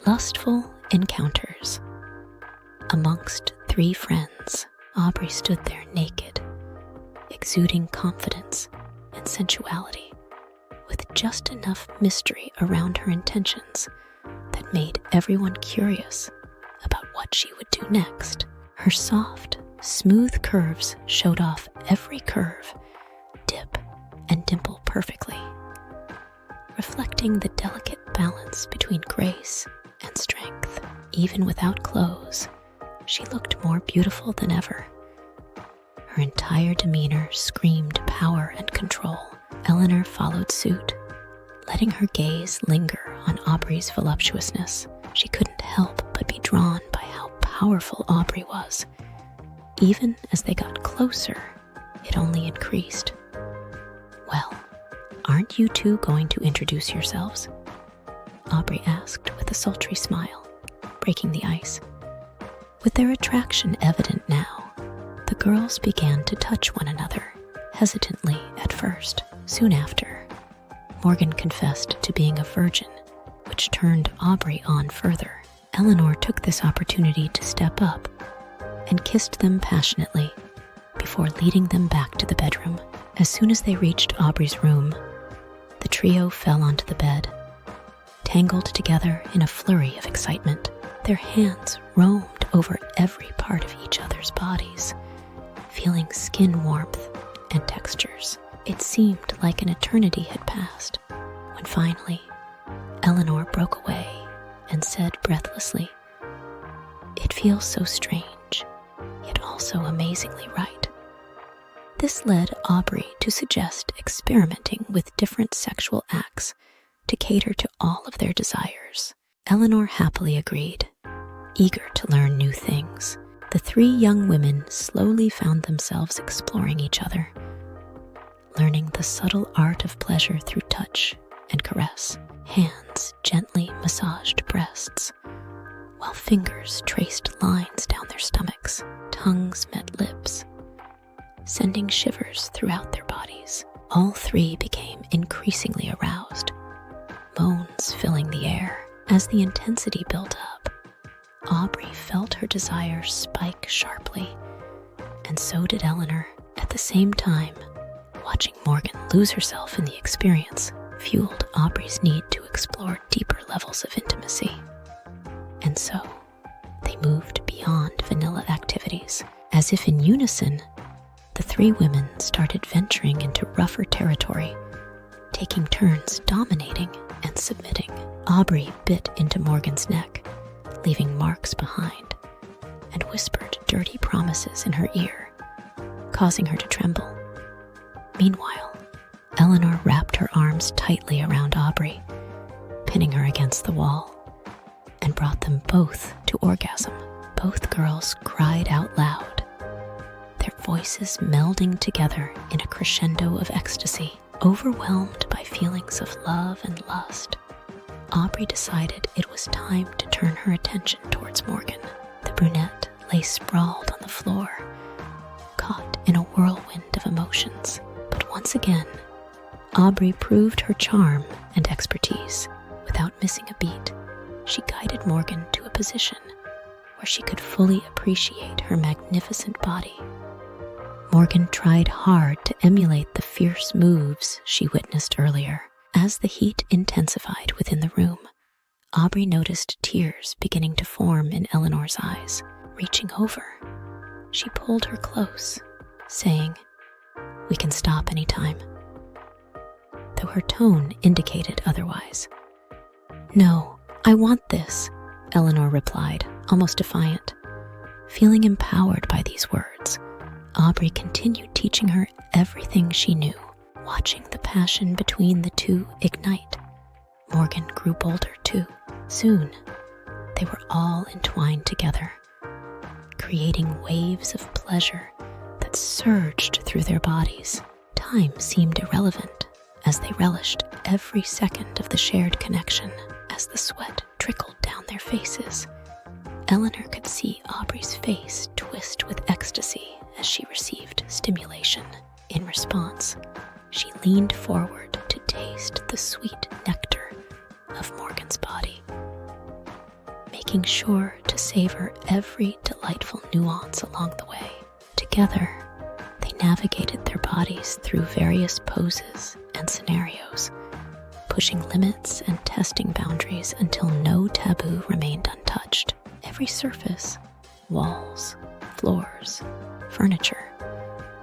Lustful encounters. Amongst three friends, Aubry stood there naked, exuding confidence and sensuality, with just enough mystery around her intentions that made everyone curious about what she would do next. Her soft, smooth curves showed off every curve, dip, and dimple perfectly, reflecting the delicate balance between grace and strength. Even without clothes, she looked more beautiful than ever. Her entire demeanour screamed power and control. Elinor followed suit, letting her gaze linger on Aubry's voluptuousness. She couldn't help but be drawn by how powerful Aubry was. Even as they got closer, it only increased. "Well, aren't you two going to introduce yourselves?" Aubry asked with a sultry smile, breaking the ice. With their attraction evident now, the girls began to touch one another, hesitantly at first. Soon after, Morgan confessed to being a virgin, which turned Aubry on further. Elinor took this opportunity to step up and kissed them passionately before leading them back to the bedroom. As soon as they reached Aubry's room, the trio fell onto the bed, tangled together in a flurry of excitement. Their hands roamed over every part of each other's bodies, feeling skin warmth and textures. It seemed like an eternity had passed when finally Elinor broke away and said breathlessly, "It feels so strange, yet also amazingly right." This led Aubry to suggest experimenting with different sexual acts to cater to all of their desires. Elinor happily agreed, eager to learn new things. The three young women slowly found themselves exploring each other, learning the subtle art of pleasure through touch and caress. Hands gently massaged breasts, while fingers traced lines down their stomachs. Tongues met lips, sending shivers throughout their bodies. All three became increasingly aroused, moans filling the air. As the intensity built up, Aubry felt her desire spike sharply, and so did Elinor. At the same time, watching Morgan lose herself in the experience fueled Aubry's need to explore deeper levels of intimacy. And so, they moved beyond vanilla activities. As if in unison, the three women started venturing into rougher territory, taking turns dominating and submitting. Aubry bit into Morgan's neck, leaving marks behind, and whispered dirty promises in her ear, causing her to tremble. Meanwhile, Elinor wrapped her arms tightly around Aubry, pinning her against the wall, and brought them both to orgasm. Both girls cried out loud, their voices melding together in a crescendo of ecstasy. Overwhelmed by feelings of love and lust, Aubry decided it was time to turn her attention towards Morgan. The brunette lay sprawled on the floor, caught in a whirlwind of emotions. But once again, Aubry proved her charm and expertise. Without missing a beat, she guided Morgan to a position where she could fully appreciate her magnificent body. Morgan tried hard to emulate the fierce moves she witnessed earlier. As the heat intensified within the room, Aubry noticed tears beginning to form in Elinor's eyes. Reaching over, she pulled her close, saying, "We can stop anytime," though her tone indicated otherwise. "No, I want this," Elinor replied, almost defiant. Feeling empowered by these words, Aubry continued teaching her everything she knew. Watching the passion between the two ignite, Morgan grew bolder too. Soon, they were all entwined together, creating waves of pleasure that surged through their bodies. Time seemed irrelevant as they relished every second of the shared connection. As the sweat trickled down their faces, Elinor could see Aubry's face twist with ecstasy as she received stimulation. In response, she leaned forward to taste the sweet nectar of Morgan's body. making sure to savor every delightful nuance along the way. Together, they navigated their bodies through various poses and scenarios, pushing limits and testing boundaries until no taboo remained untouched. Every surface, walls, floors, furniture,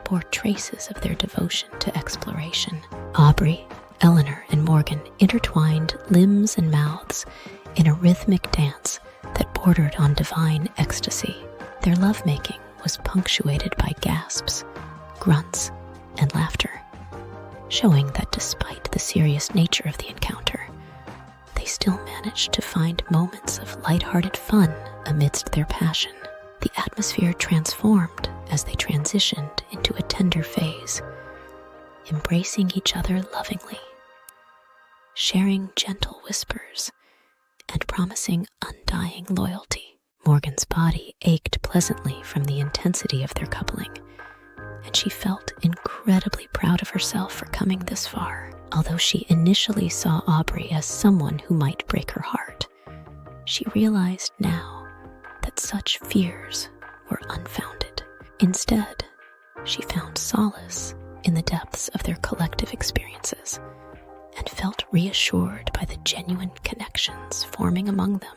bore traces of their devotion to exploration. Aubry, Elinor, and Morgan intertwined limbs and mouths in a rhythmic dance that bordered on divine ecstasy. Their lovemaking was punctuated by gasps, grunts, and laughter, showing that despite the serious nature of the encounter, they still managed to find moments of lighthearted fun amidst their passion. The atmosphere transformed as they transitioned into a tender phase, embracing each other lovingly, sharing gentle whispers, and promising undying loyalty. Morgan's body ached pleasantly from the intensity of their coupling, and she felt incredibly proud of herself for coming this far. Although she initially saw Aubry as someone who might break her heart, she realized now that such fears were unfounded. Instead, she found solace in the depths of their collective experiences and felt reassured by the genuine connections forming among them.